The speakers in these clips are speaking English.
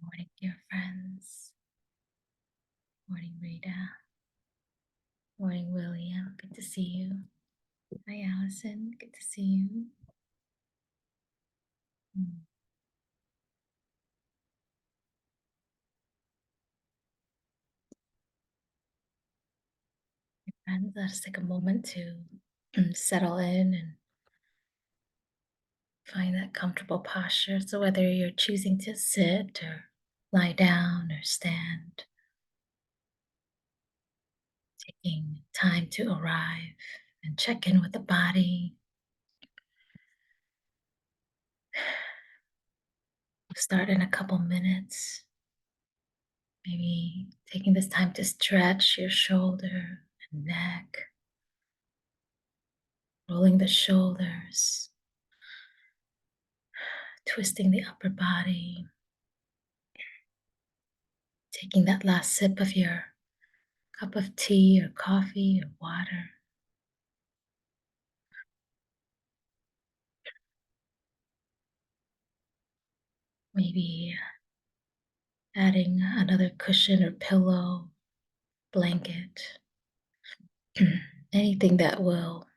Morning, dear friends. Morning, Rita. Morning, William. Good to see you. Hi, Allison. Good to see you. Mm. Friends, let's take a moment to settle in and find that comfortable posture. So, whether you're choosing to sit or lie down or stand, taking time to arrive and check in with the body. We'll start in a couple minutes. Maybe taking this time to stretch your shoulder and neck, rolling the shoulders, twisting the upper body, taking that last sip of your cup of tea or coffee or water. Maybe adding another cushion or pillow, blanket, anything that will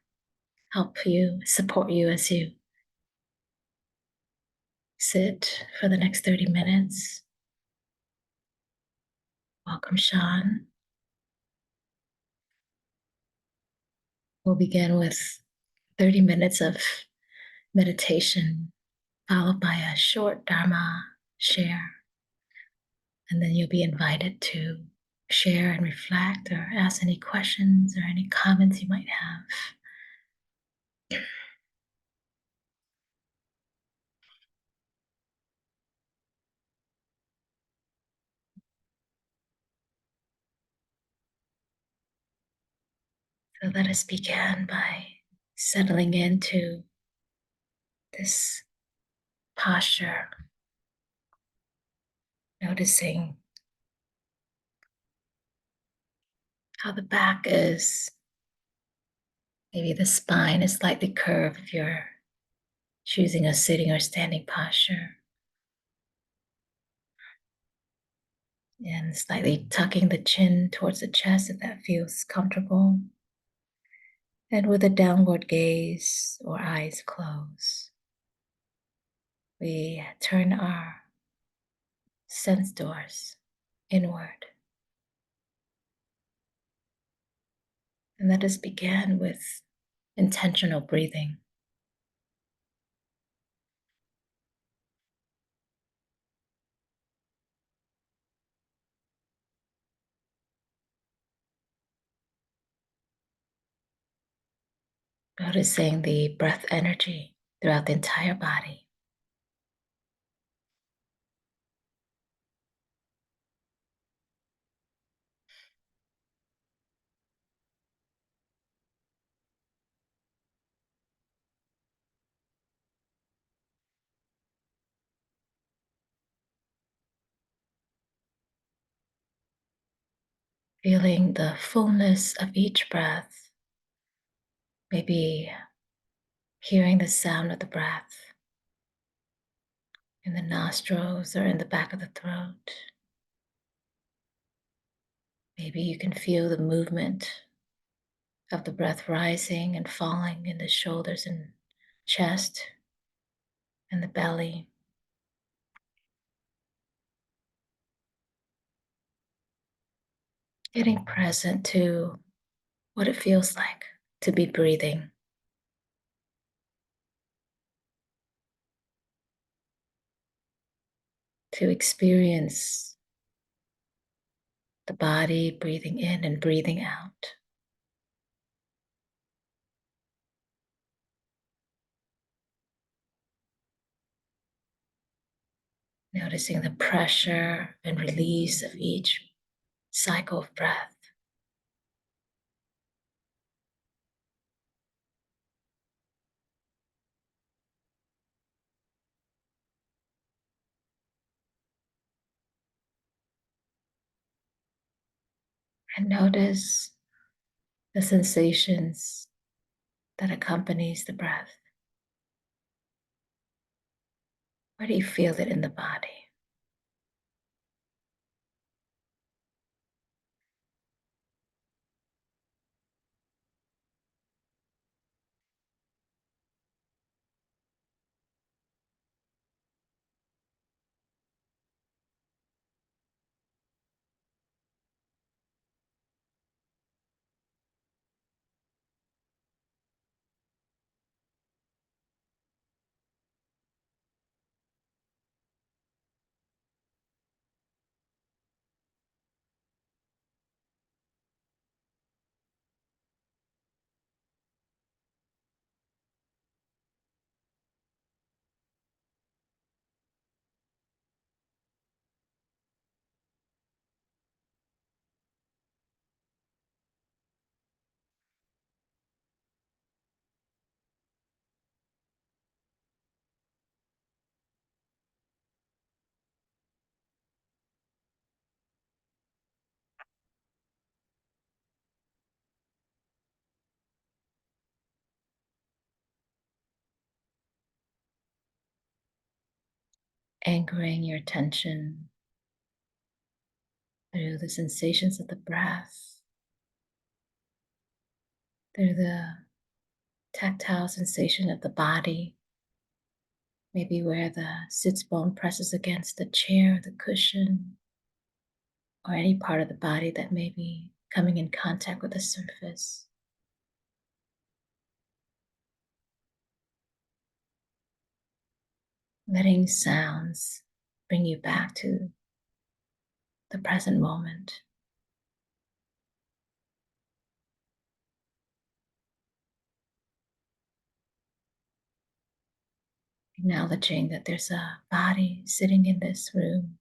help you, support you as you sit for the next 30 minutes. Welcome, Sean. We'll begin with 30 minutes of meditation, followed by a short Dharma share. And then you'll be invited to share and reflect or ask any questions or any comments you might have. So let us begin by settling into this posture, noticing how the back is. Maybe the spine is slightly curved if you're choosing a sitting or standing posture. And slightly tucking the chin towards the chest if that feels comfortable. And with a downward gaze or eyes closed, we turn our sense doors inward. And let us begin with intentional breathing. Noticing the breath energy throughout the entire body. Feeling the fullness of each breath. Maybe hearing the sound of the breath in the nostrils or in the back of the throat. Maybe you can feel the movement of the breath rising and falling in the shoulders and chest and the belly. Getting present to what it feels like to be breathing. To experience the body breathing in and breathing out. Noticing the pressure and release of each cycle of breath. And notice the sensations that accompanies the breath. Where do you feel it in the body? anchoring your attention through the sensations of the breath, through the tactile sensation of the body, maybe where the sits bone presses against the chair, the cushion, or any part of the body that may be coming in contact with the surface. Letting sounds bring you back to the present moment. Acknowledging that there's a body sitting in this room.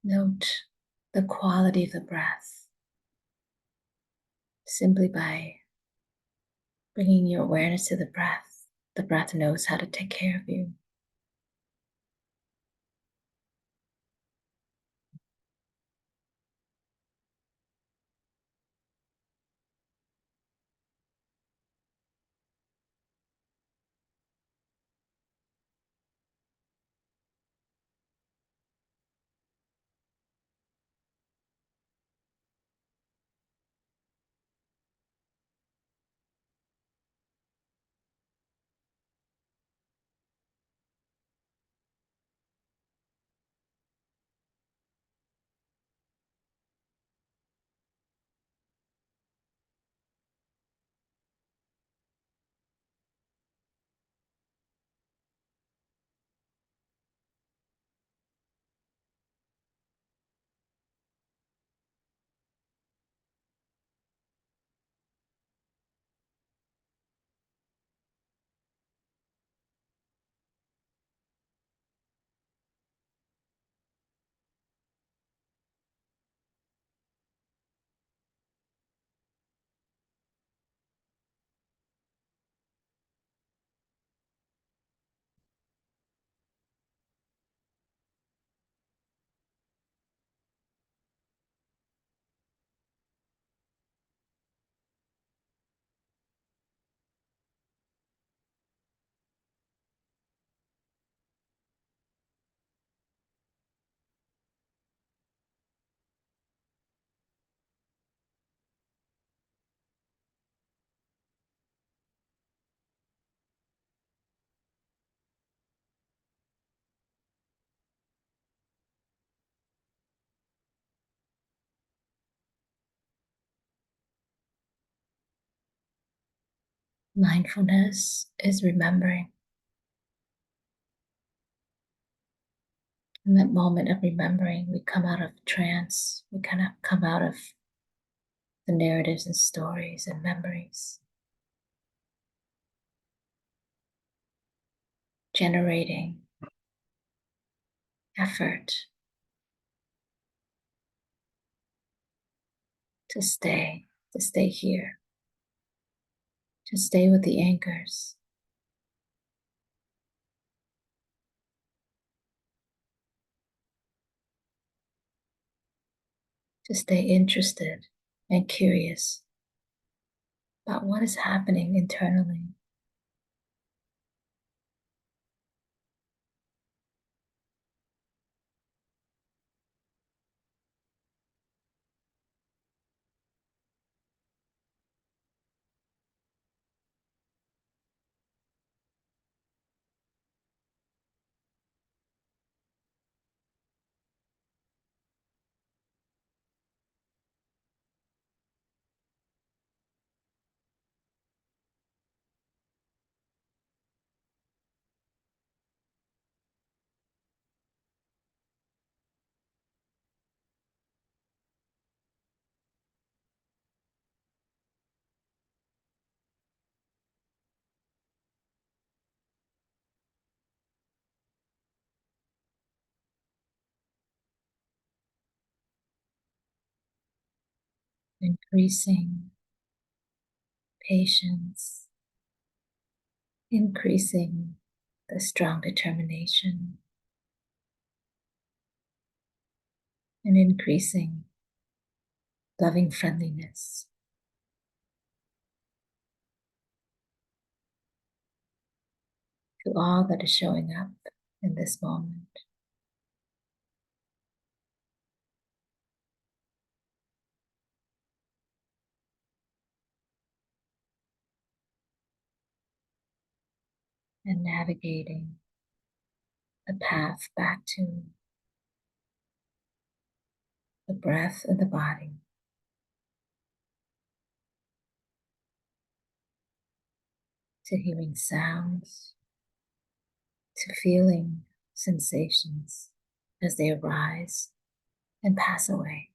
Note the quality of the breath simply by bringing your awareness to the breath. The breath knows how to take care of you. Mindfulness is remembering. In that moment of remembering, we come out of trance, we kind of come out of the narratives and stories and memories, generating effort to stay here, to stay with the anchors, to stay interested and curious about what is happening internally. increasing patience, increasing the strong determination, and increasing loving friendliness to all that is showing up in this moment. And navigating the path back to the breath of the body, to hearing sounds, to feeling sensations as they arise and pass away.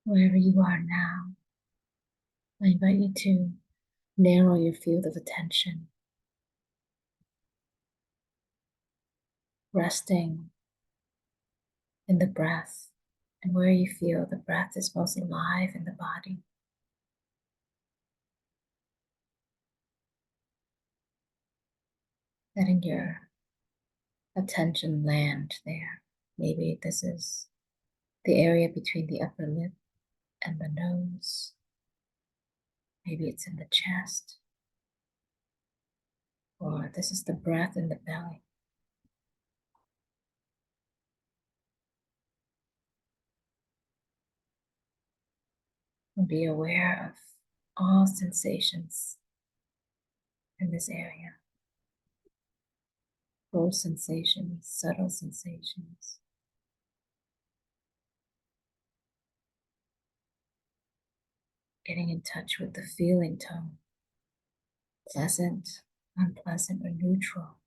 Wherever you are now, I invite you to narrow your field of attention, resting in the breath and where you feel the breath is most alive in the body. Letting your attention land there. Maybe this is the area between the upper lip and the nose. Maybe it's in the chest, or this is the breath in the belly. And be aware of all sensations in this area. Close sensations, subtle sensations. Getting in touch with the feeling tone, pleasant, unpleasant, or neutral.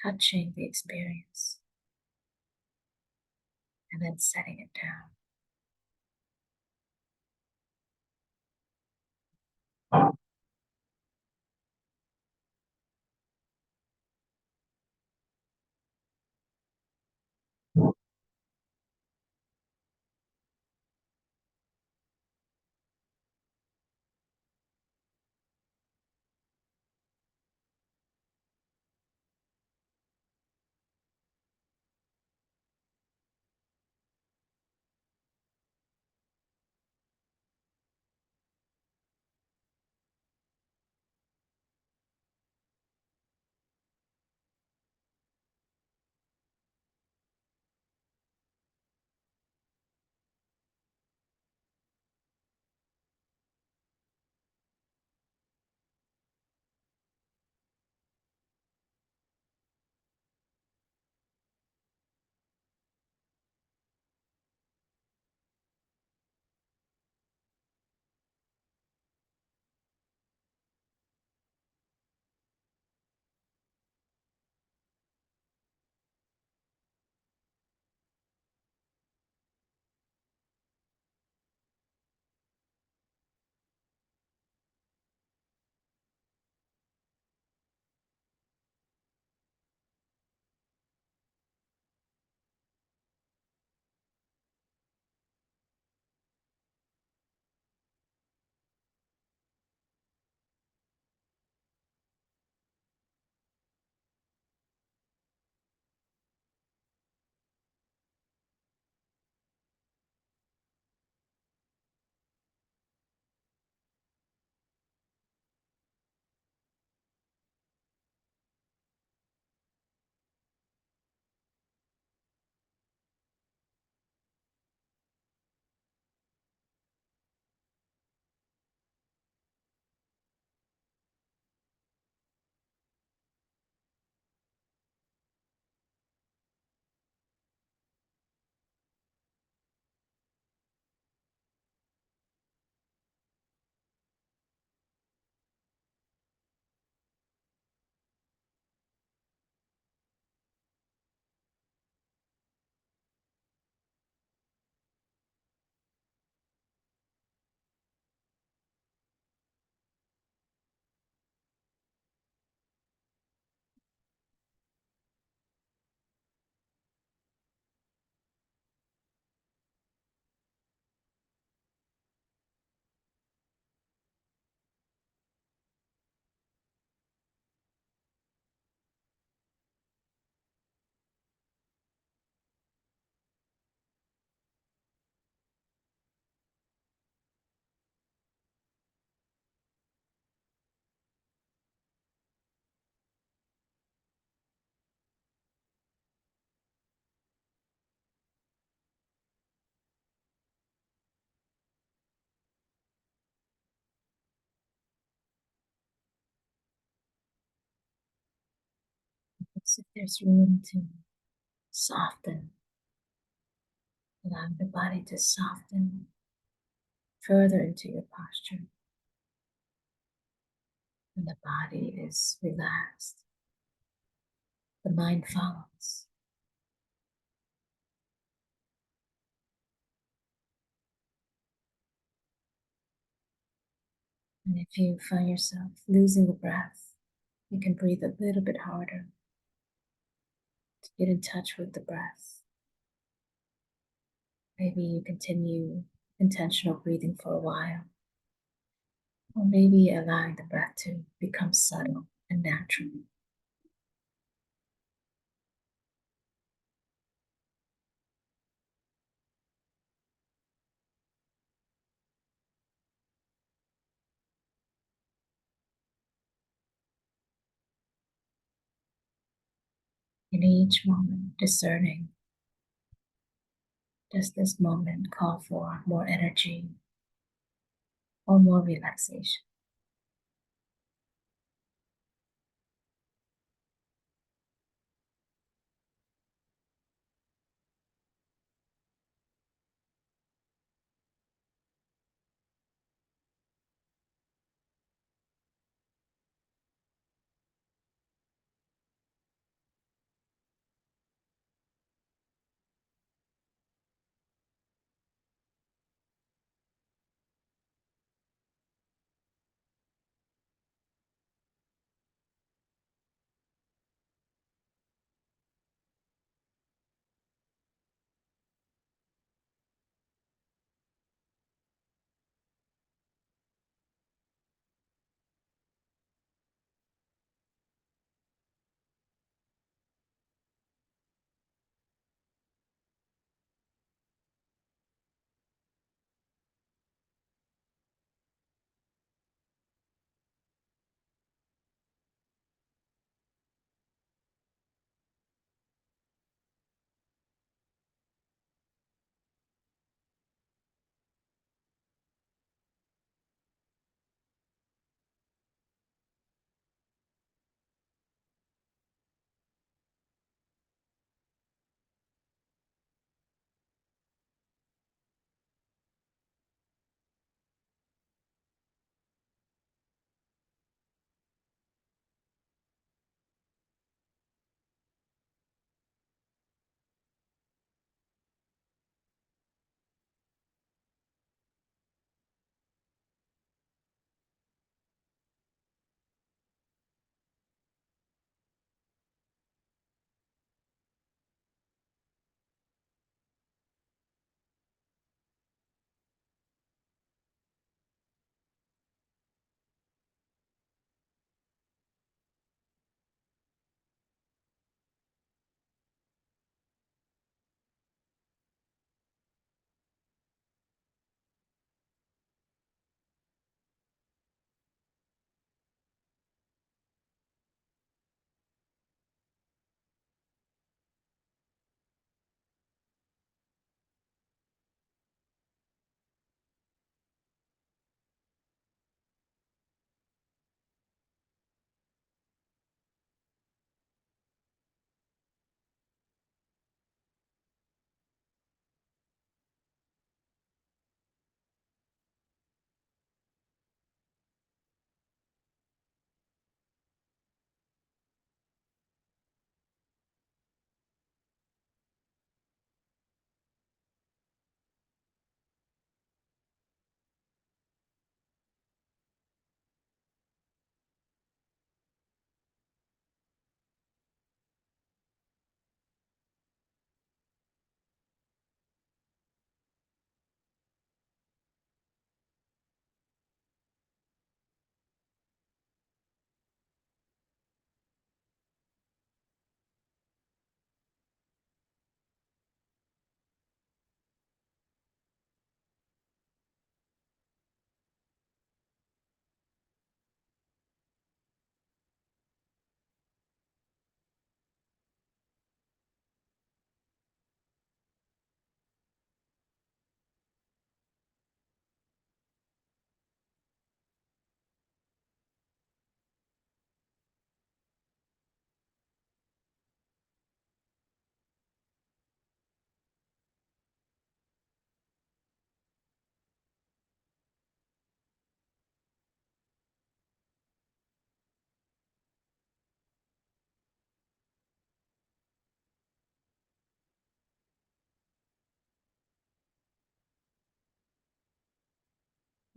Touching the experience and then setting it down. Notice if there's room to soften, allowing the body to soften further into your posture. When the body is relaxed, the mind follows. And if you find yourself losing the breath, you can breathe a little bit harder to get in touch with the breath. Maybe you continue intentional breathing for a while, or maybe allowing the breath to become subtle and natural. In each moment, discerning, does this moment call for more energy or more relaxation?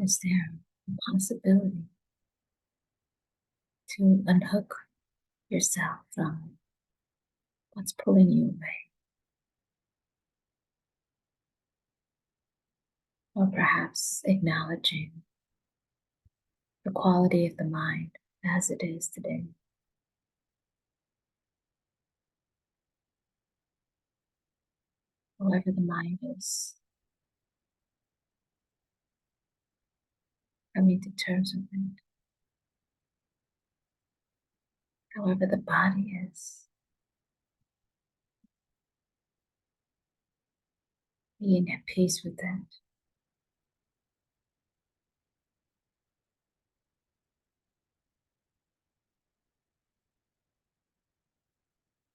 Is there a possibility to unhook yourself from what's pulling you away? Or perhaps acknowledging the quality of the mind as it is today. However the mind is coming to terms with it. However the body is being at peace with it.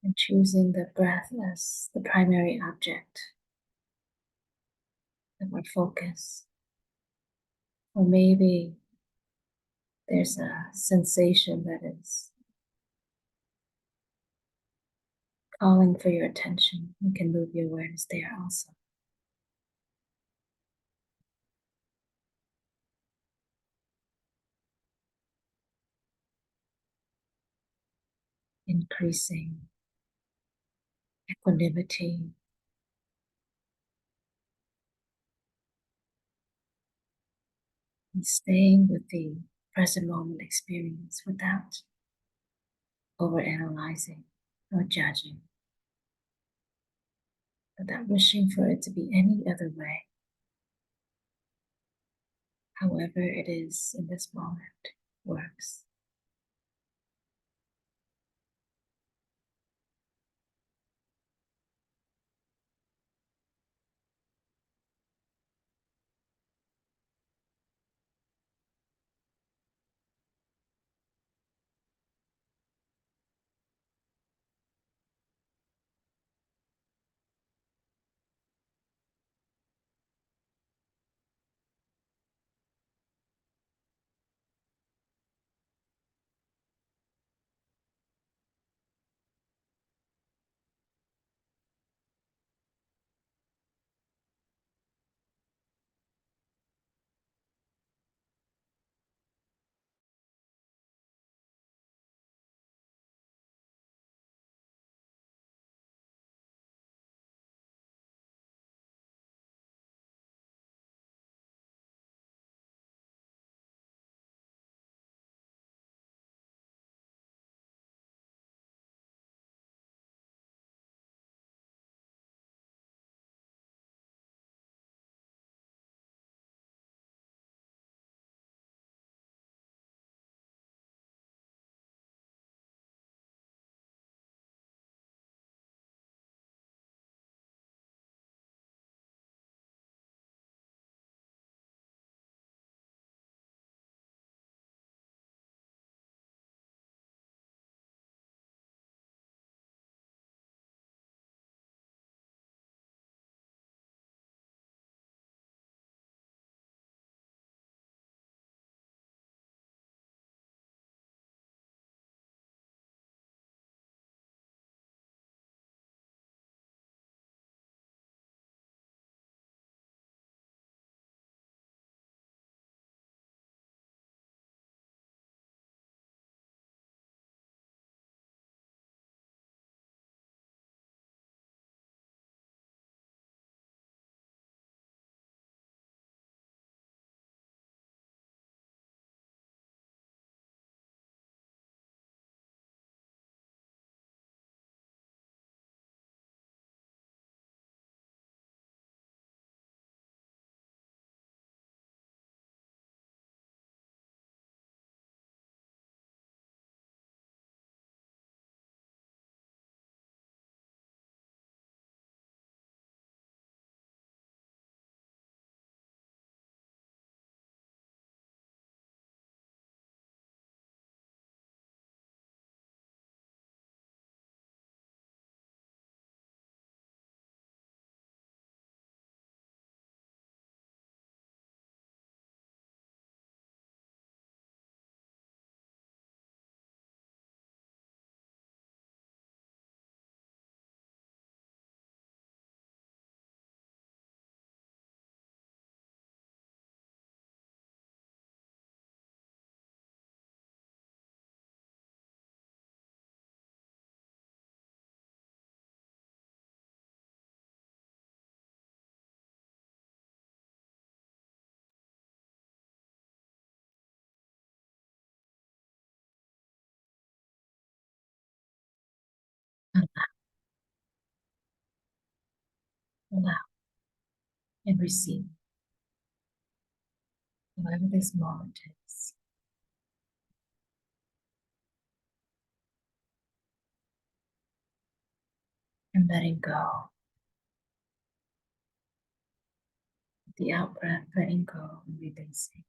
And choosing the breath as the primary object of our focus. Or maybe there's a sensation that is calling for your attention. You can move your awareness there also. Increasing equanimity and staying with the present moment experience without overanalyzing or judging, without wishing for it to be any other way. However it is in this moment works. Allow and receive whatever this moment is. And letting go. The out breath, letting go and releasing.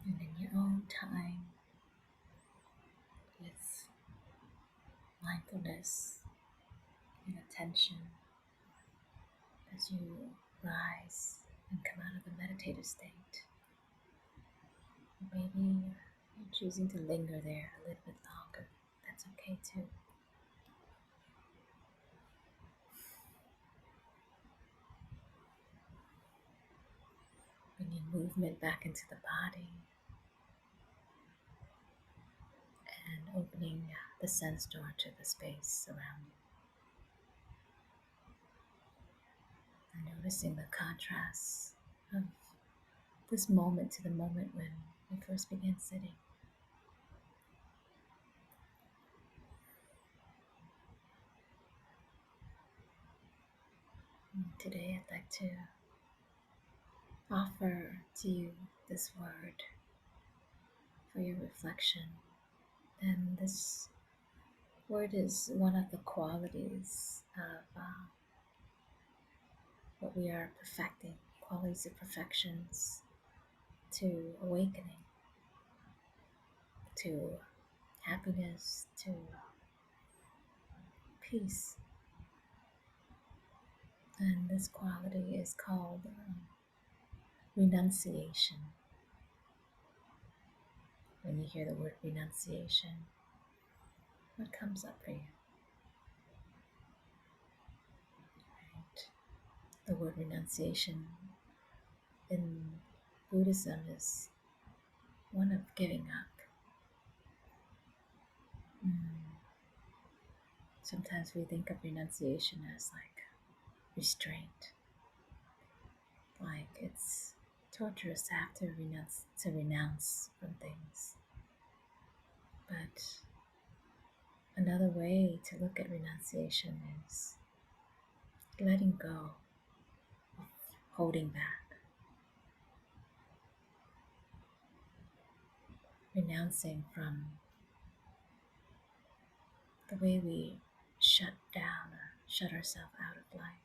And in your own time, with mindfulness and attention, as you rise and come out of the meditative state, maybe You're choosing to linger there a little bit longer. That's okay too. Bringing movement back into the body and opening the sense door to the space around you. And noticing the contrasts of this moment to the moment when we first began sitting. And today I'd like to offer to you this word for your reflection. And this word is one of the qualities of what we are perfecting, qualities of perfections to awakening, to happiness, to peace. And this quality is called renunciation. When you hear the word renunciation, what comes up for you? Right. The word renunciation in Buddhism is one of giving up. Sometimes we think of renunciation as like restraint, like it's torturous to have to renounce from things. But another way to look at renunciation is letting go of holding back, renouncing from the way we shut down or shut ourselves out of life.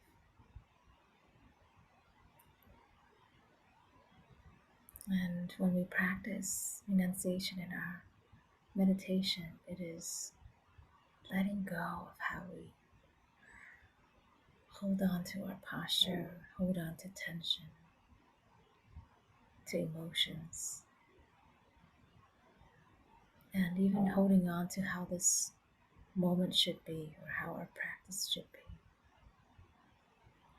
And when we practice renunciation in our meditation, it is letting go of how we hold on to our posture, hold on to tension, to emotions, and even holding on to how this moment should be or how our practice should be,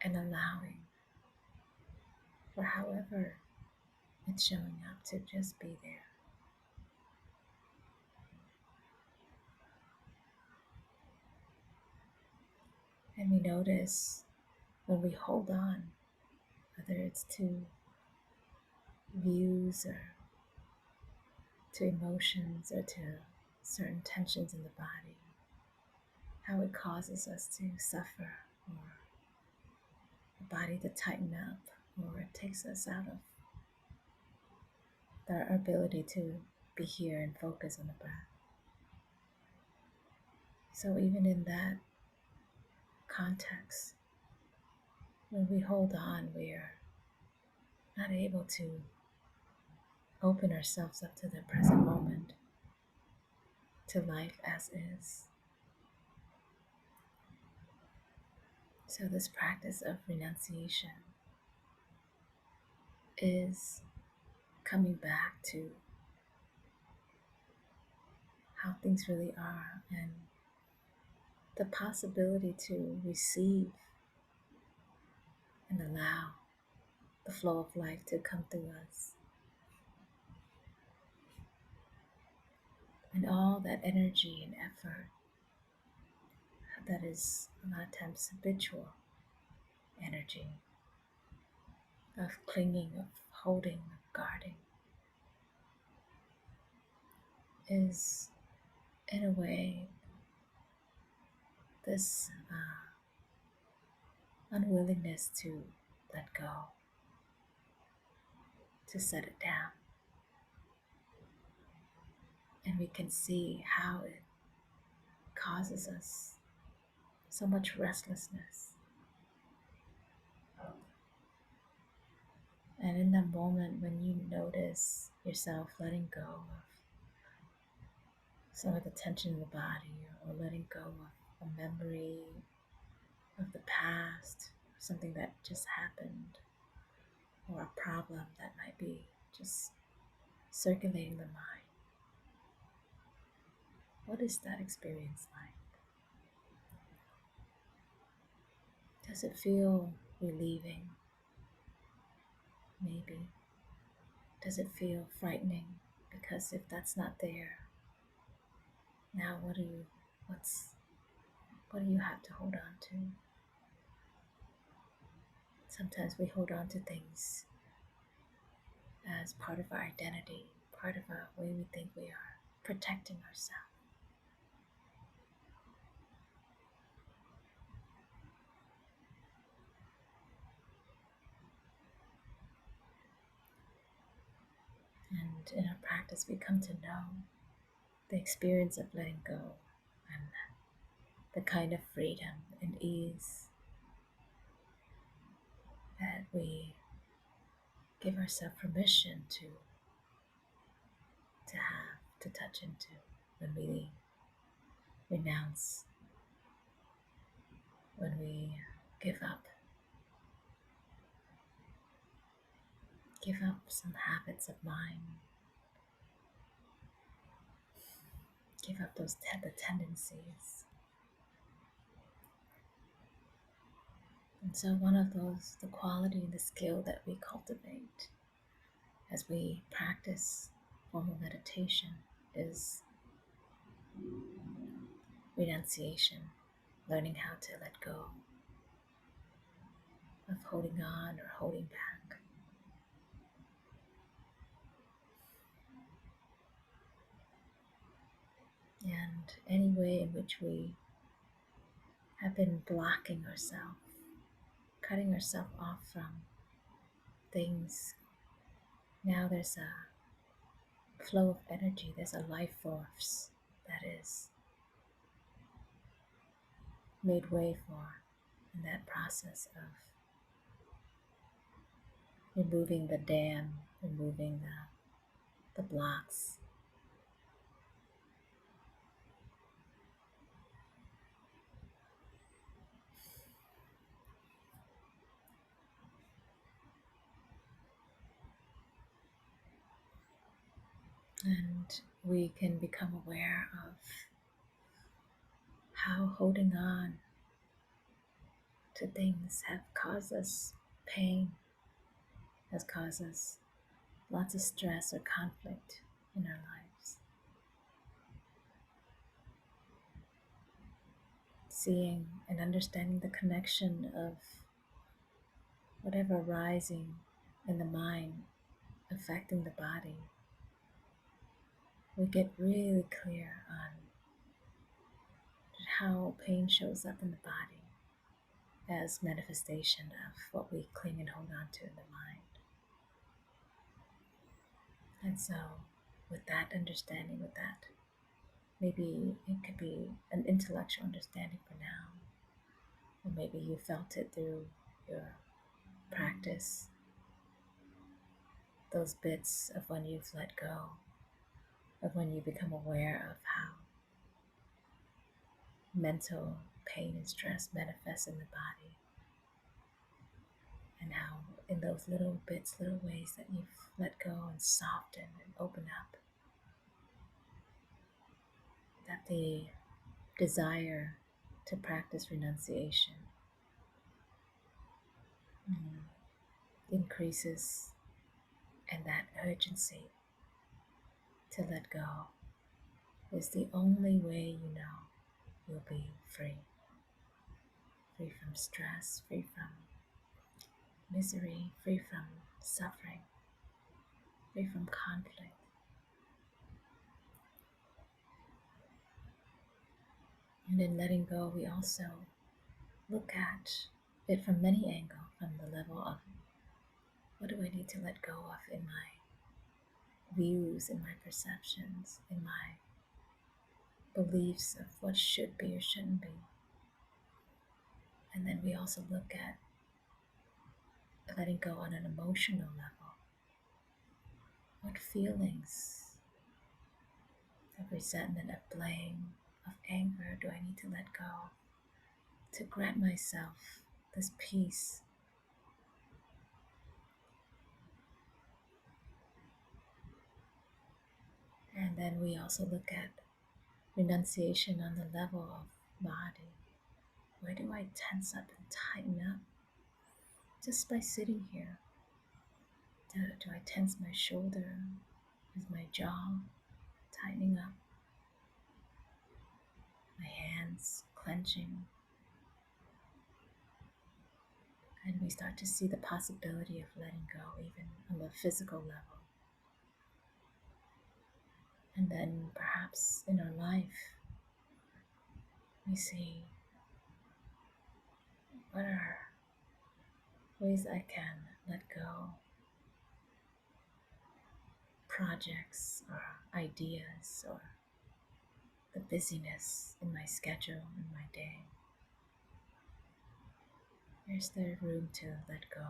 and allowing for however it's showing up to just be there. And we notice when we hold on, whether it's to views or to emotions or to certain tensions in the body, how it causes us to suffer, or the body to tighten up, or it takes us out of our ability to be here and focus on the breath. So even in that context, when we hold on, we are not able to open ourselves up to the present moment, to life as is. So this practice of renunciation is coming back to how things really are and the possibility to receive and allow the flow of life to come through us. And all that energy and effort that is a lot of times habitual energy of clinging, of holding, of guarding is in a way this unwillingness to let go, to set it down. And we can see how it causes us so much restlessness. And in that moment when you notice yourself letting go of some of the tension in the body, or letting go of a memory of the past, something that just happened, or a problem that might be just circulating the mind, What is that experience like? Does it feel relieving? Maybe. Does it feel frightening? Because if that's not there, now what do you have to hold on to? Sometimes we hold on to things as part of our identity, part of our way we think we are protecting ourselves. And in our practice, we come to know the experience of letting go and the kind of freedom and ease that we give ourselves permission to have, to touch into when we renounce, when we give up some habits of mind, give up the tendencies. And so one of those, the quality and the skill that we cultivate as we practice formal meditation is renunciation, learning how to let go of holding on or holding back. And any way in which we have been blocking ourselves, cutting ourselves off from things, now there's a flow of energy, there's a life force that is made way for in that process of removing the dam, removing the blocks. And we can become aware of how holding on to things have caused us pain, has caused us lots of stress or conflict in our lives. Seeing and understanding the connection of whatever arising in the mind affecting the body, we get really clear on how pain shows up in the body as manifestation of what we cling and hold on to in the mind. And so with that understanding, with that, maybe it could be an intellectual understanding for now, or maybe you felt it through your practice, those bits of when you've let go, of when you become aware of how mental pain and stress manifests in the body, and how in those little bits, little ways that you've let go and soften and open up, that the desire to practice renunciation increases, and that urgency to let go is the only way you know you'll be free. Free from stress, free from misery, free from suffering, free from conflict. And in letting go, we also look at it from many angles, from the level of what do I need to let go of in my views, in my perceptions, in my beliefs of what should be or shouldn't be. And then we also look at letting go on an emotional level. What feelings of resentment, of blame, of anger do I need to let go to grant myself this peace? And then we also look at renunciation on the level of body. Where do I tense up and tighten up just by sitting here? Do I tense my shoulder? Is my jaw tightening up? My hands clenching? And we start to see the possibility of letting go even on the physical level. And then perhaps in our life, we see what are ways I can let go, projects or ideas or the busyness in my schedule, in my day. Where's there room to let go,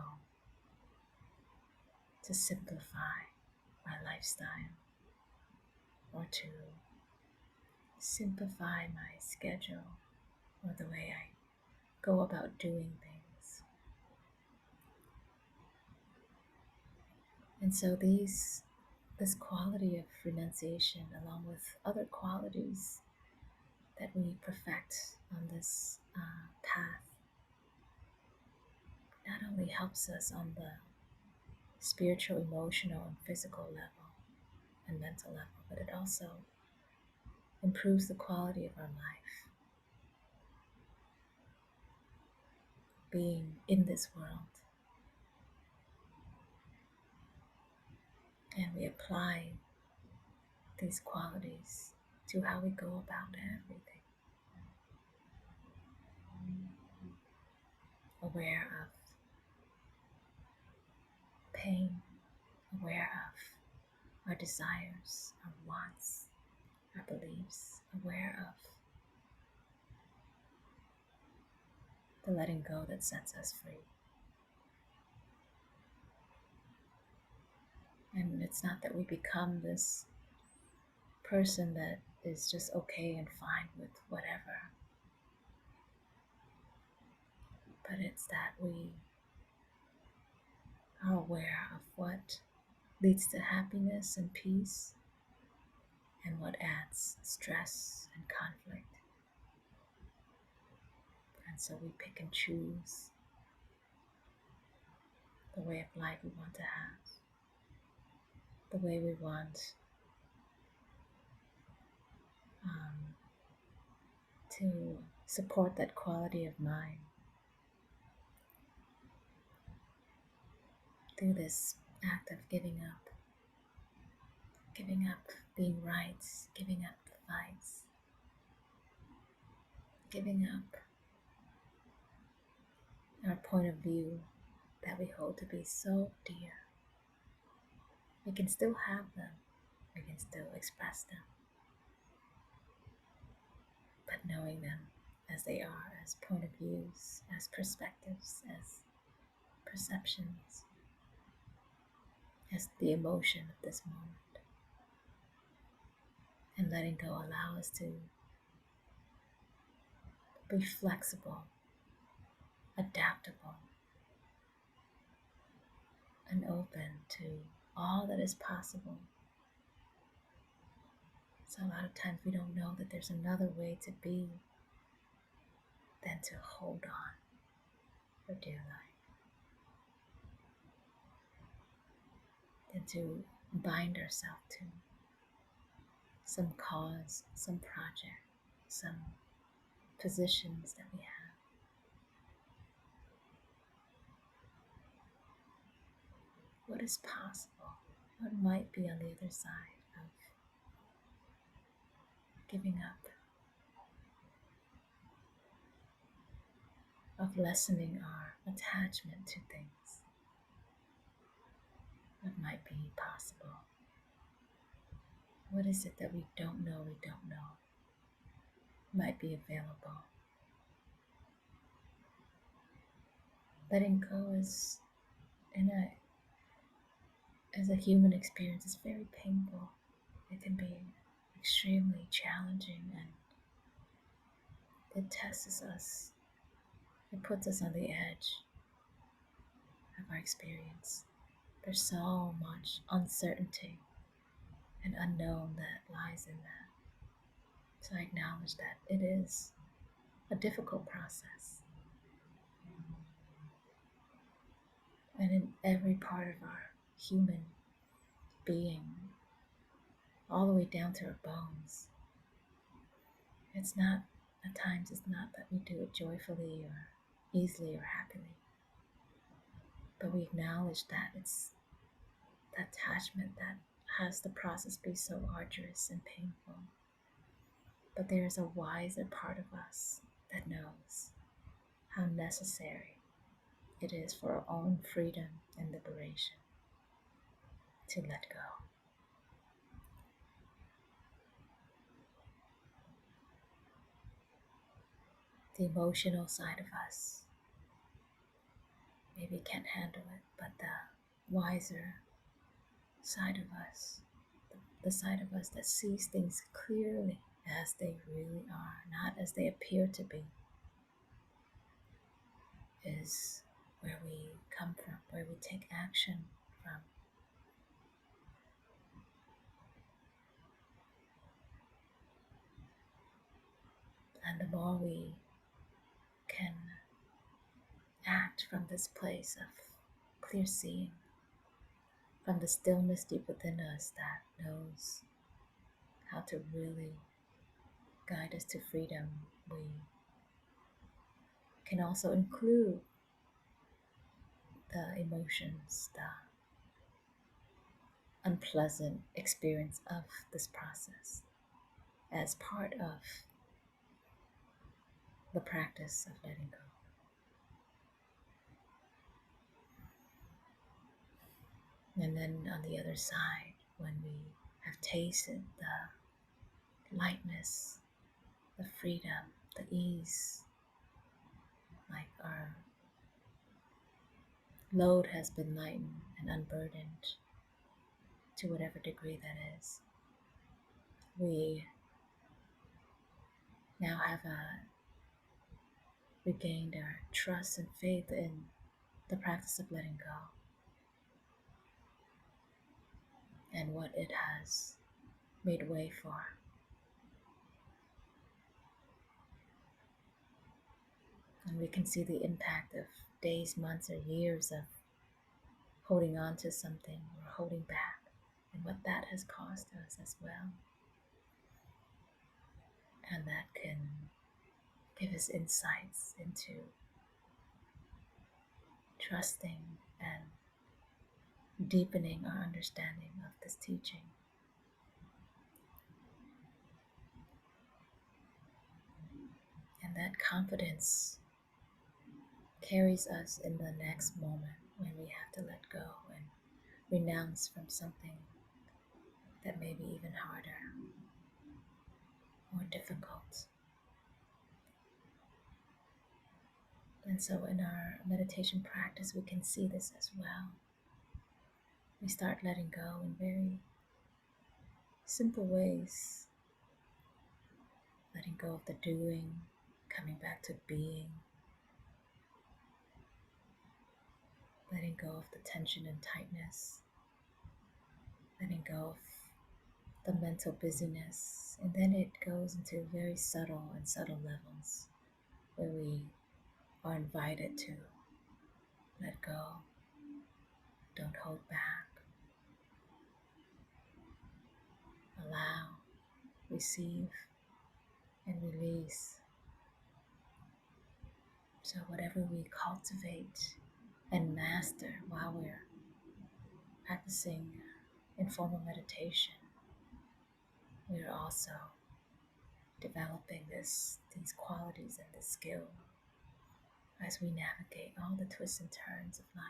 to simplify my lifestyle, or to simplify my schedule or the way I go about doing things. And so this quality of renunciation, along with other qualities that we perfect on this path, not only helps us on the spiritual, emotional, and physical level and mental level, but it also improves the quality of our life. Being in this world, and we apply these qualities to how we go about everything. Aware of pain, aware of our desires, our wants, our beliefs, aware of the letting go that sets us free. And it's not that we become this person that is just okay and fine with whatever, but it's that we are aware of what leads to happiness and peace and what adds stress and conflict. And so we pick and choose the way of life we want to have, the way we want to support that quality of mind through this act of giving up being right, giving up the fights, giving up our point of view that we hold to be so dear. We can still have them, we can still express them, but knowing them as they are, as point of views, as perspectives, as perceptions, as the emotion of this moment. And letting go allow us to be flexible, adaptable, and open to all that is possible. So a lot of times we don't know that there's another way to be than to hold on for dear life, than to bind ourselves to some cause, some project, some positions that we have. What is possible? What might be on the other side of giving up, of lessening our attachment to things? What might be possible? What is it that we don't know might be available? Letting go is, as a human experience, is very painful. It can be extremely challenging, and it tests us. It puts us on the edge of our experience. There's so much uncertainty and unknown that lies in that. So I acknowledge that it is a difficult process. And in every part of our human being, all the way down to our bones, it's not, at times, it's not that we do it joyfully or easily or happily, but we acknowledge that it's the attachment that has the process be so arduous and painful. But there is a wiser part of us that knows how necessary it is for our own freedom and liberation to let go. The emotional side of us maybe can't handle it, but the wiser side of us, the side of us that sees things clearly as they really are, not as they appear to be, is where we come from, where we take action from. And the more we can act from this place of clear seeing, from the stillness deep within us that knows how to really guide us to freedom, we can also include the emotions, the unpleasant experience of this process as part of the practice of letting go. And then on the other side, when we have tasted the lightness, the freedom, the ease, like our load has been lightened and unburdened to whatever degree that is, we now have regained our trust and faith in the practice of letting go and what it has made way for. And we can see the impact of days, months, or years of holding on to something or holding back, and what that has caused us as well. And that can give us insights into trusting and deepening our understanding of this teaching. And that confidence carries us in the next moment when we have to let go and renounce from something that may be even harder, more difficult. And so in our meditation practice, we can see this as well. We start letting go in very simple ways, letting go of the doing, coming back to being, letting go of the tension and tightness, letting go of the mental busyness, and then it goes into very subtle and subtle levels where we are invited to let go, don't hold back, allow, receive, and release. So whatever we cultivate and master while we're practicing informal meditation, we're also developing these qualities and this skill as we navigate all the twists and turns of life.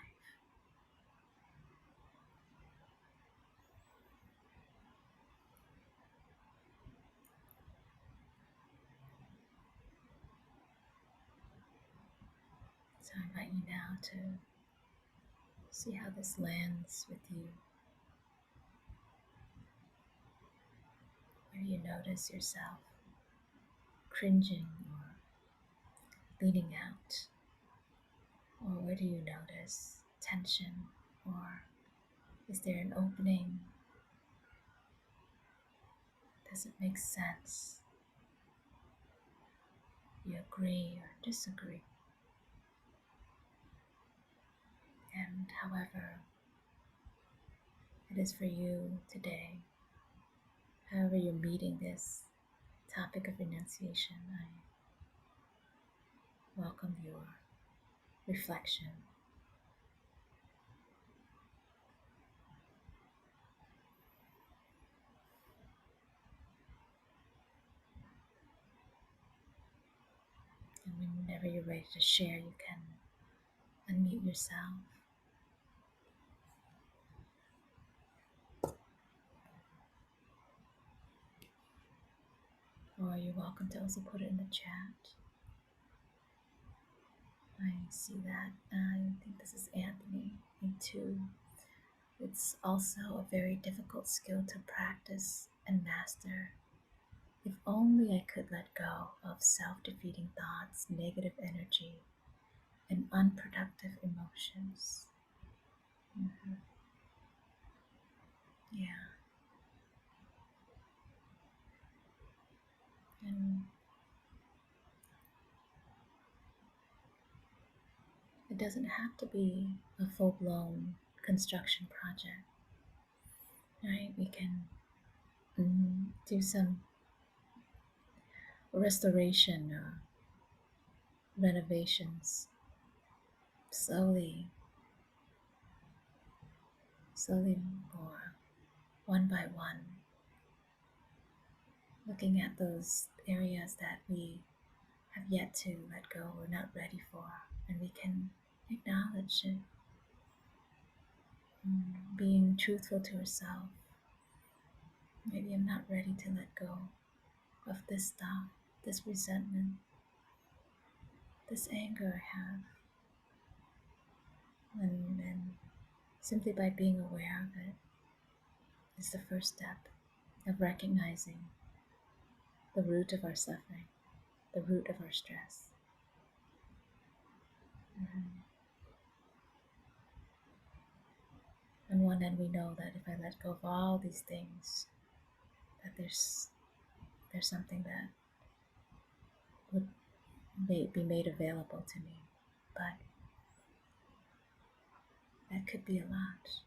So I invite you now to see how this lands with you. Where you notice yourself cringing or leaning out, or where do you notice tension, or is there an opening? Does it make sense? you agree or disagree. And however it is for you today, however you're meeting this topic of renunciation, I welcome your reflection. And whenever you're ready to share, you can unmute yourself. Or you're welcome to also put it in the chat. I see that. I think this is Anthony. Me too. It's also a very difficult skill to practice and master. If only I could let go of self-defeating thoughts, negative energy, and unproductive emotions. Mhm. Yeah. And it doesn't have to be a full-blown construction project, right? We can do some restoration or renovations slowly, slowly, or one by one, looking at those areas that we have yet to let go, we're not ready for, and we can acknowledge it, being truthful to ourselves. Maybe I'm not ready to let go of this stuff, this resentment, this anger I have. And simply by being aware of it is the first step of recognizing the root of our suffering, the root of our stress. Mhm. On one end, we know that if I let go of all these things, that there's something that would be made available to me, but that could be a lot.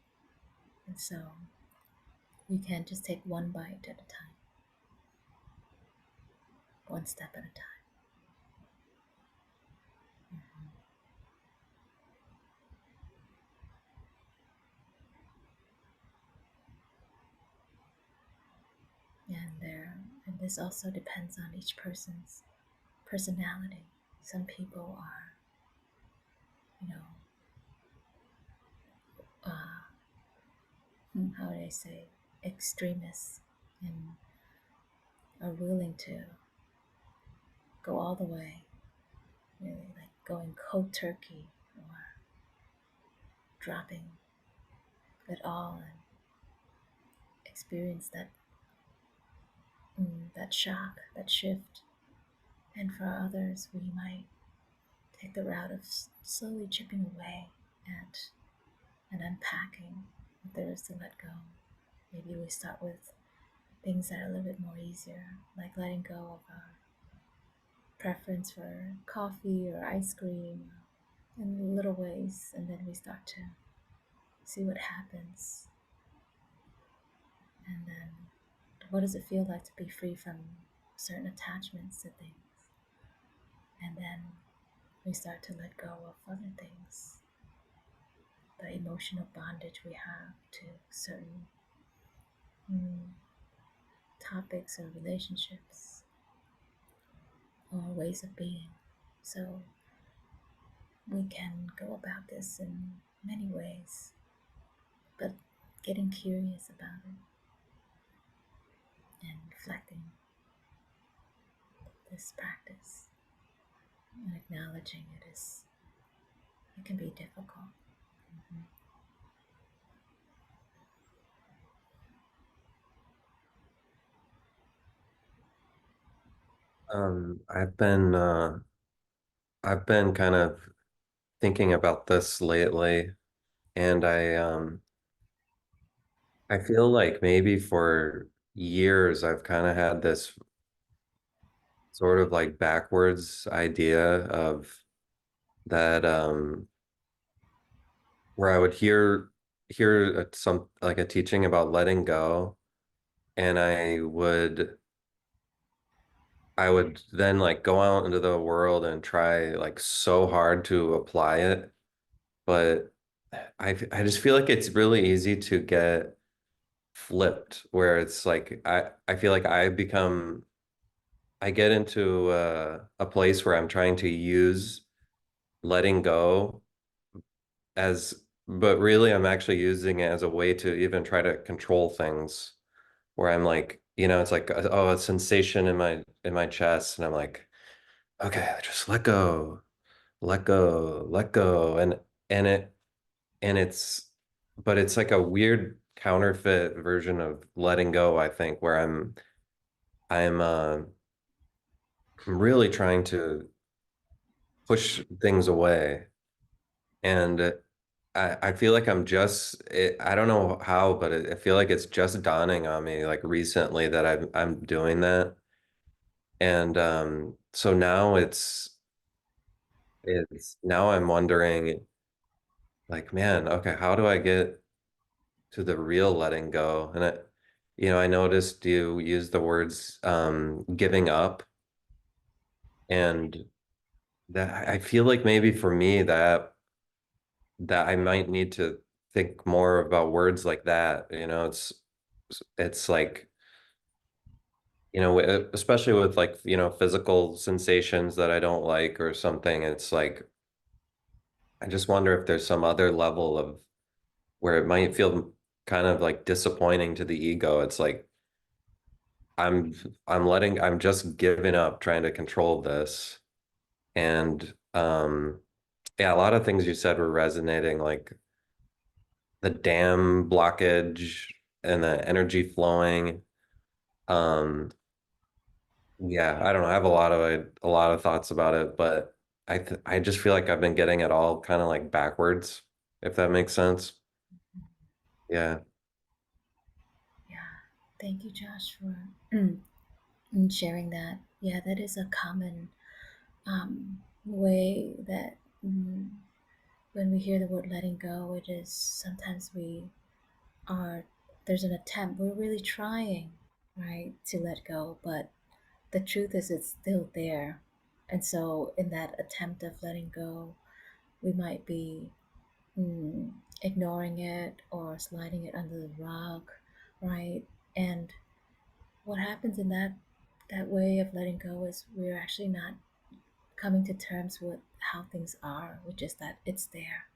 And so we can't just take one bite at a time, one step at a time. And this also depends on each person's personality. Some people are, you know, how do I say, extremists, and are willing to go all the way, really like going cold turkey or dropping it all and experience that shock, that shift. And for others, we might take the route of slowly chipping away at and unpacking what there is to let go. Maybe we start with things that are a little bit more easier, like letting go of our preference for coffee or ice cream in little ways, and then we start to see what happens. And then what does it feel like to be free from certain attachments to things? And then we start to let go of other things, the emotional bondage we have to certain topics or relationships or ways of being. So we can go about this in many ways, but getting curious about it and reflecting this practice and acknowledging it can be difficult. Mhm. Um, I've been uh, I've been kind of thinking about this lately, and I feel like maybe for years I've kind of had this sort of like backwards idea of that where I would hear some like a teaching about letting go, and I would then like go out into the world and try like so hard to apply it, but I just feel like it's really easy to get flipped where it's like I feel like I get into a place where I'm trying to use letting go as, but really I'm actually using it as a way to even try to control things where I'm like, it's like, oh, a sensation in my chest, and I'm like, okay, just let go, let go, let go, and it and it's, but it's like a weird counterfeit version of letting go, I think, where I'm really trying to push things away. And I feel like I don't know how, but I feel like it's just dawning on me like recently that I'm doing that. And so now it's now I'm wondering like, man, okay, how do I get to the real letting go? And I noticed you use the words giving up, and that I feel like maybe for me that I might need to think more about words like that. It's like, especially with like, physical sensations that I don't like or something. It's like I just wonder if there's some other level of where it might feel kind of like disappointing to the ego. It's like I'm I'm just giving up trying to control this. And yeah, a lot of things you said were resonating, like the dam blockage and the energy flowing. Um, yeah, I don't know. I have a lot of thoughts about it, but I just feel like I've been getting it all kind of like backwards, if that makes sense. Yeah. Yeah. Thank you, Josh, for sharing that. Yeah, that is a common way that when we hear the word letting go, it is sometimes we are, there's an attempt, we're really trying, right, to let go, but the truth is it's still there. And so, in that attempt of letting go, we might be mm, ignoring it or sliding it under the rug, right? And what happens in that way of letting go is we're actually not coming to terms with how things are, which is that it's there,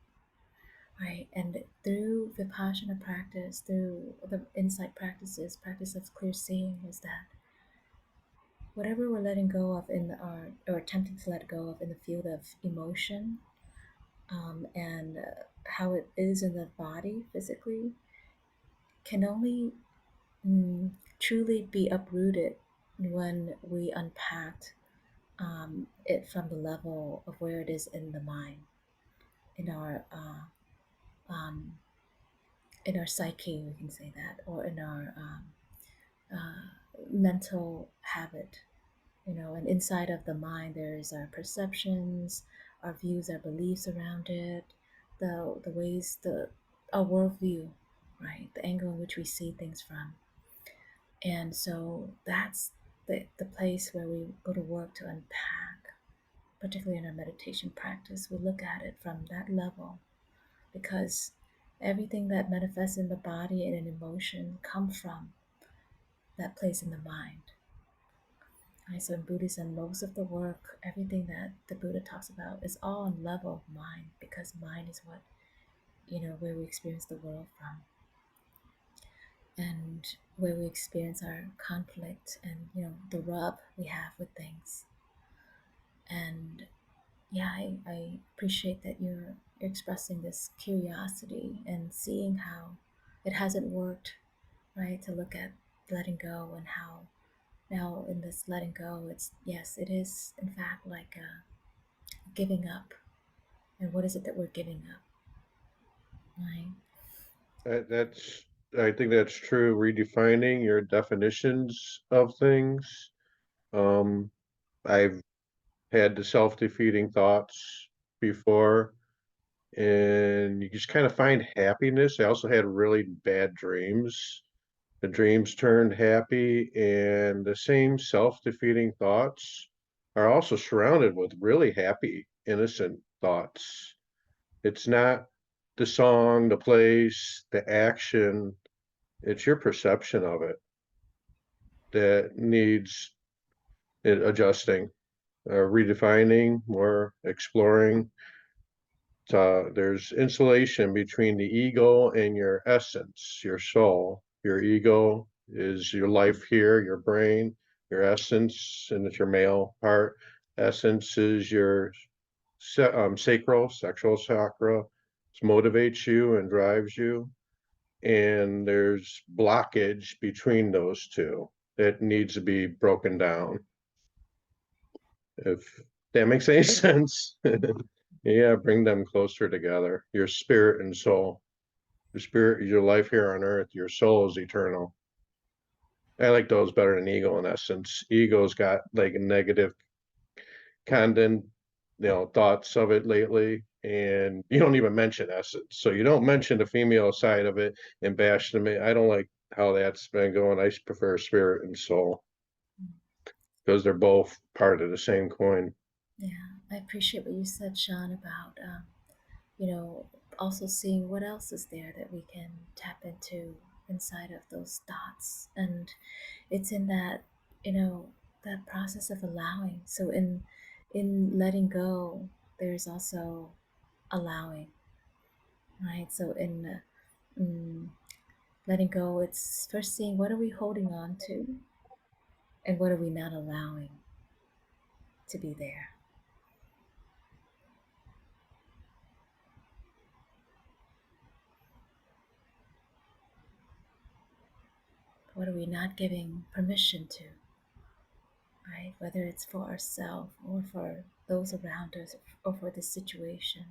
right? And through vipassana practice, through the insight practices, practice of clear seeing, is that whatever we're letting go of in our, or attempting to let go of in the field of emotion, and how it is in the body physically, can only truly be uprooted when we unpack it from the level of where it is in the mind, in our um, in our psyche, we can say that, or in our mental habit. And inside of the mind, there's our perceptions, our views, our beliefs around it, the ways, our worldview, right? The angle in which we see things from. And so that's the place where we go to work to unpack, particularly in our meditation practice. We look at it from that level because everything that manifests in the body and in emotion come from that place in the mind. Right? So in Buddhism, most of the work, everything that the Buddha talks about is all on level of mind, because mind is what, where we experience the world from, and where we experience our conflict and, the rub we have with things. And yeah, I appreciate that you're expressing this curiosity and seeing how it hasn't worked, right? To look at letting go, and how now in this letting go, it's, yes, it is in fact like a giving up. And what is it that we're giving up, right? That's I think that's true. Redefining your definitions of things. Um, I've had the self-defeating thoughts before, and you just kind of find happiness. I also had really bad dreams. The dreams turned happy, and the same self-defeating thoughts are also surrounded with really happy, innocent thoughts. It's not the song, the place, the action, it's your perception of it that needs adjusting, redefining, more exploring. There's insulation between the ego and your essence, your soul. Your ego is your life here, your brain, your essence, and it's your male part. Essence is your sacral, sexual chakra. It motivates you and drives you. And there's blockage between those two that needs to be broken down. If that makes any sense. Yeah, bring them closer together. Your spirit and soul. Your spirit is your life here on earth. Your soul is eternal. I like those better than ego in essence. Ego's got like a negative content, thoughts of it lately. And you don't even mention essence. So you don't mention the female side of it and bash them. I don't like how that's been going. I prefer spirit and soul because they're both part of the same coin. Yeah, I appreciate what you said, Sean, about you know, also seeing what else is there that we can tap into inside of those thoughts. And it's in that, you know, that process of allowing. So in letting go, there's also allowing, right? So in letting go, it's first seeing what are we holding on to and what are we not allowing to be there. What are we not giving permission to, right? Whether it's for ourselves or for those around us or for the situation.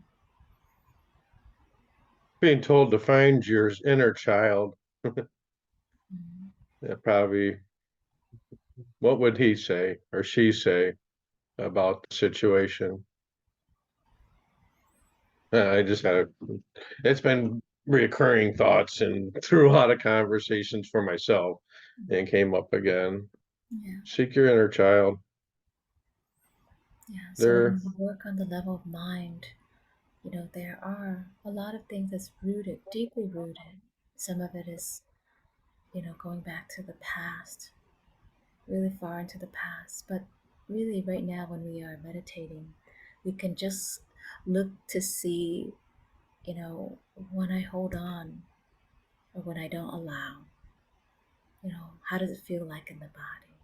Being told to find your inner child, Mhm. that probably, what would he say or she say about the situation? I just had it's been reoccurring thoughts and through a lot of conversations for myself and came up again. Yeah, Seek your inner child. yeah. So They're when we work on the level of mind, you know, there are a lot of things that's rooted, deeply rooted. Some of it is, you know, going back to the past, really far into the past. But really, right now, when we are meditating, we can just look to see, you know, when I hold on or when I don't allow, you know, how does it feel like in the body?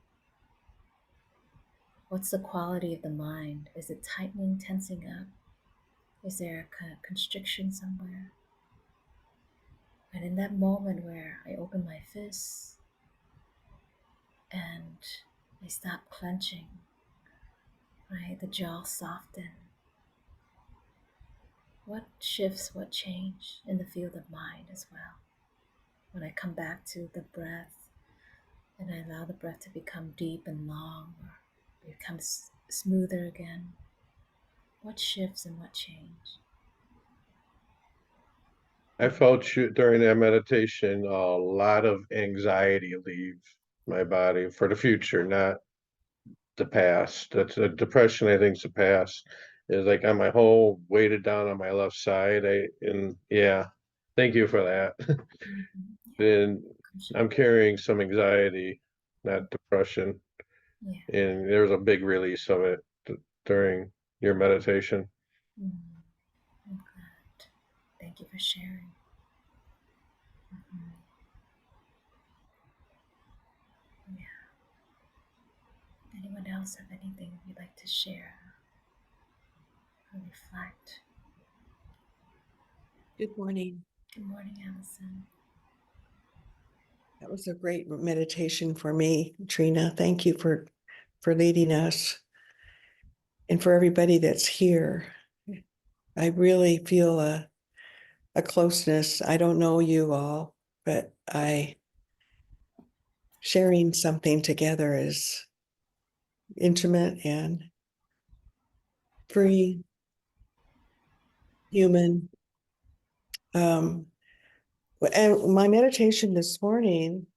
What's the quality of the mind? Is it tightening, tensing up? Is there a constriction somewhere? And in that moment where I open my fists and I stop clenching, right, the jaw soften, what shifts, what change in the field of mind as well? When I come back to the breath and I allow the breath to become deep and long or become smoother again, what shifts and what change? I felt during that meditation a lot of anxiety leave my body for the future, not the past. That's a depression. I think is the past. Is like on my whole weighted down on my left side. And yeah, thank you for that. Mhm. And Yeah, I'm carrying some anxiety, not depression. yeah. And there's a big release of it during your meditation. Mm, I'm glad. Thank you for sharing. Mhm. Yeah. Anyone else have anything you'd like to share or reflect? Good morning. Good morning, Allison. That was a great meditation for me, Trina. Thank you for leading us and for everybody that's here. I really feel a closeness. I don't know you all, but sharing something together intimate and free, human. And my meditation this morning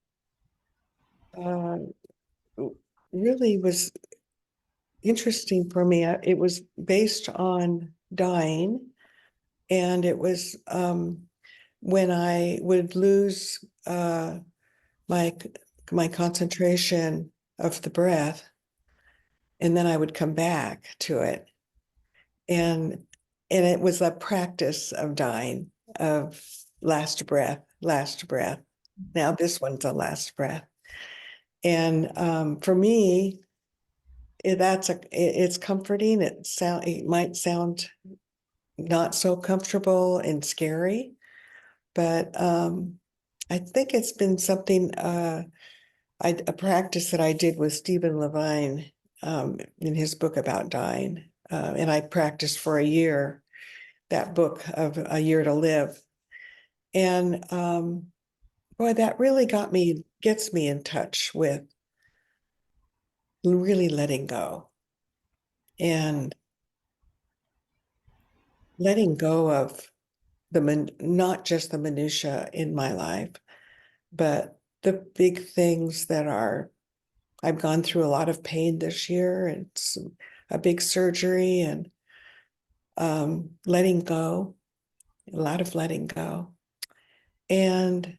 uh, really was interesting for me. It was based on dying, and it was when I would lose my my concentration of the breath, and then I would come back to it, and it was a practice of dying, of last breath, last breath. Now this one's a last breath, and for me, it's comforting. It might sound not so comfortable and scary, but I think it's been something a practice that I did with Stephen Levine in his book about dying, and I practiced for a year that book of A Year to Live, and boy, that really gets me in touch with really letting go and letting go of not just the minutia in my life, but the big things that are. I've gone through a lot of pain this year. It's a big surgery and letting go, a lot of letting go. And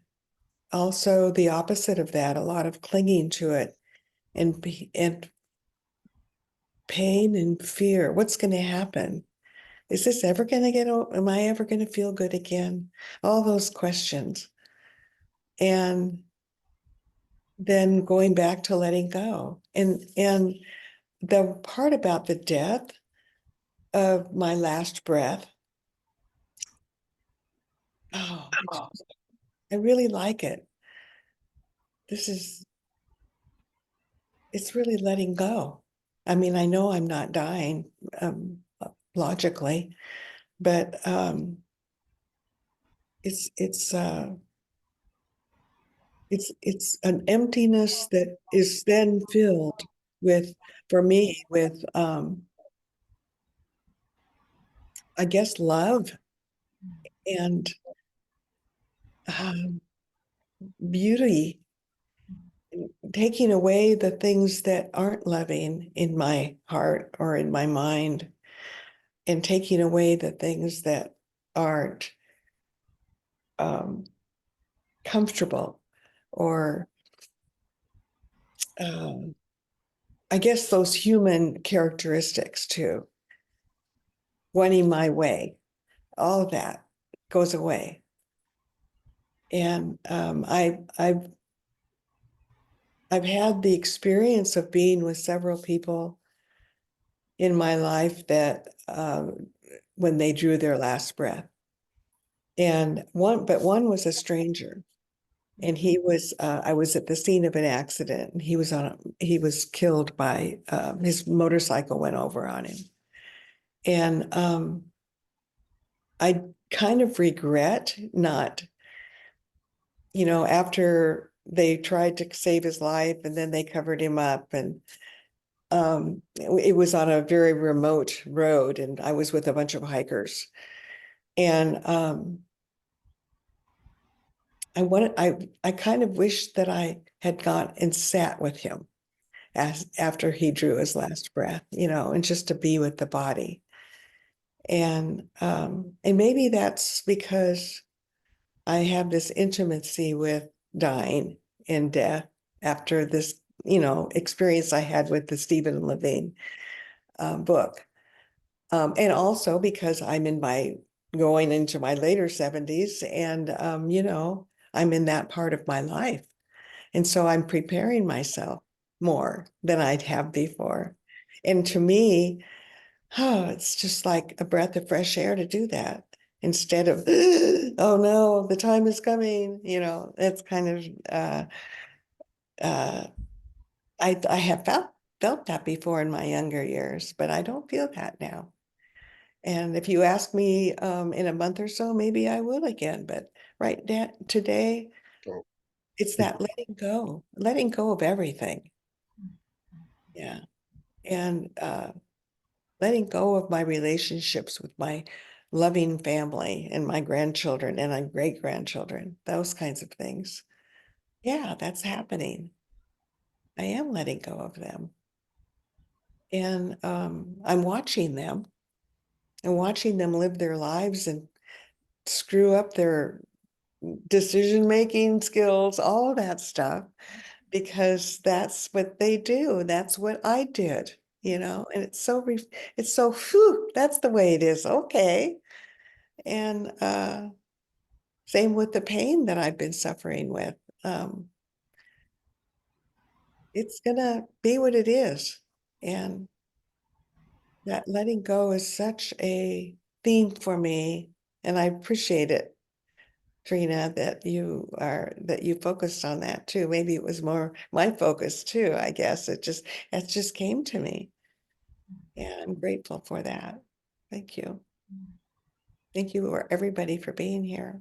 also the opposite of that, a lot of clinging to it and pain and fear. What's going to happen? Is this ever going to am I ever going to feel good again? All those questions. And then going back to letting go. And the part about the death of my last breath, oh, I really like it. It's really letting go. I mean, I know I'm not dying, logically, but it's it's an emptiness that is then filled with, for me, with I guess love and um, beauty, taking away the things that aren't loving in my heart or in my mind, and taking away the things that aren't um, comfortable, or um, I guess those human characteristics too, wanting my way, all of that goes away. And I've had the experience of being with several people in my life that when they drew their last breath, and one was a stranger, and he was I was at the scene of an accident, and he was killed by his motorcycle went over on him, and I kind of regret not, after they tried to save his life and then they covered him up, and it was on a very remote road, and I was with a bunch of hikers, and I kind of wished that I had gone and sat with him after he drew his last breath, and just to be with the body. And maybe that's because I have this intimacy with dying and death after this, experience I had with the Stephen Levine book. And also because going into my later 70s, and, I'm in that part of my life. And so I'm preparing myself more than I'd have before. And to me, it's just like a breath of fresh air to do that, instead of, oh no, the time is coming. That's kind of, uh, I have felt that before in my younger years, but I don't feel that now. And if you ask me in a month or so, maybe I will again. But today, Oh. it's that letting go of everything. Yeah. and letting go of my relationships with my loving family and my grandchildren and my great-grandchildren, those kinds of things. Yeah, that's happening. I am letting go of them. And I'm watching them and watching them live their lives and screw up their decision-making skills, all of that stuff, because that's what they do. That's what I did, and it's so, phew, that's the way it is. Okay. And same with the pain that I've been suffering with. Um, it's gonna be what it is. And that letting go is such a theme for me. And I appreciate it, Trina, that you focused on that too. Maybe it was more my focus too, I guess. It just came to me. Yeah, I'm grateful for that. Thank you. Thank you, everybody, for being here.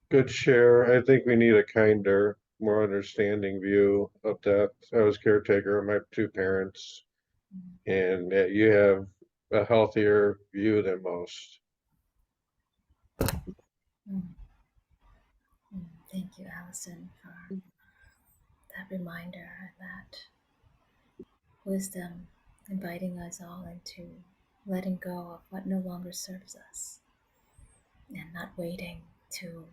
Good share. I think we need a kinder, more understanding view of death. I was caretaker of my two parents, and you have a healthier view than most. Thank you, Allison, for that reminder and that wisdom, inviting us all into letting go of what no longer serves us and not waiting to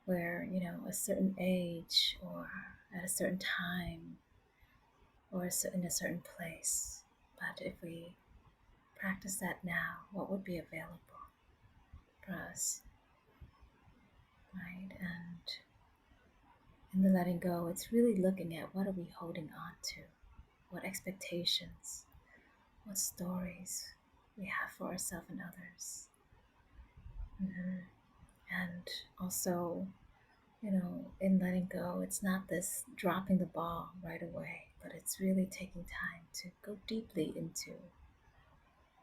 where, a certain age or at a certain time or in a certain place. But if we practice that now, what would be available for us, right? And in the letting go, it's really looking at what are we holding on to, what expectations, what stories we have for ourselves and others. And also, in letting go, it's not this dropping the ball right away, but it's really taking time to go deeply into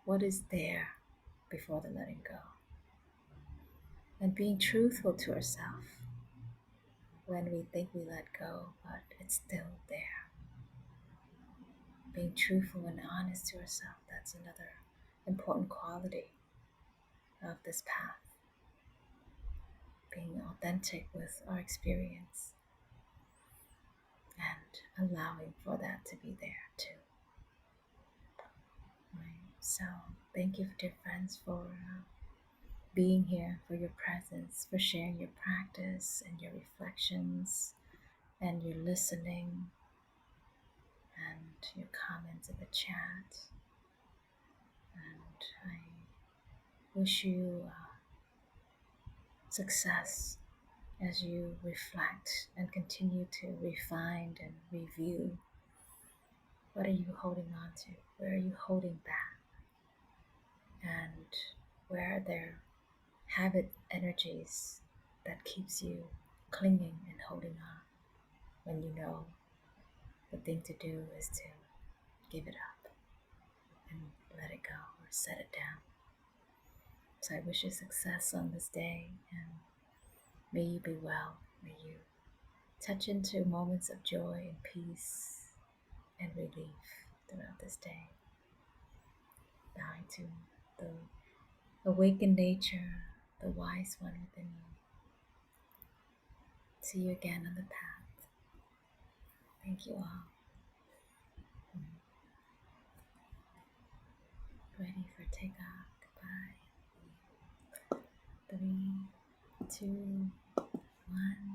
what is there before the letting go. And being truthful to ourselves when we think we let go, but it's still there. Being truthful and honest to ourselves, that's another important quality of this path. Being authentic with our experience and allowing for that to be there too. Right. So thank you, dear friends, for being here, for your presence, for sharing your practice and your reflections and your listening and your comments in the chat. And I wish you success as you reflect and continue to refine and review. What are you holding on to? Where are you holding back? And where are there habit energies that keeps you clinging and holding on when you know the thing to do is to give it up and let it go or set it down. So I wish you success on this day, and may you be well. May you touch into moments of joy and peace and relief throughout this day. Bowing to the awakened nature, the wise one within you. See you again on the path. Thank you all. Ready for takeoff. Goodbye. 3, 2, 1.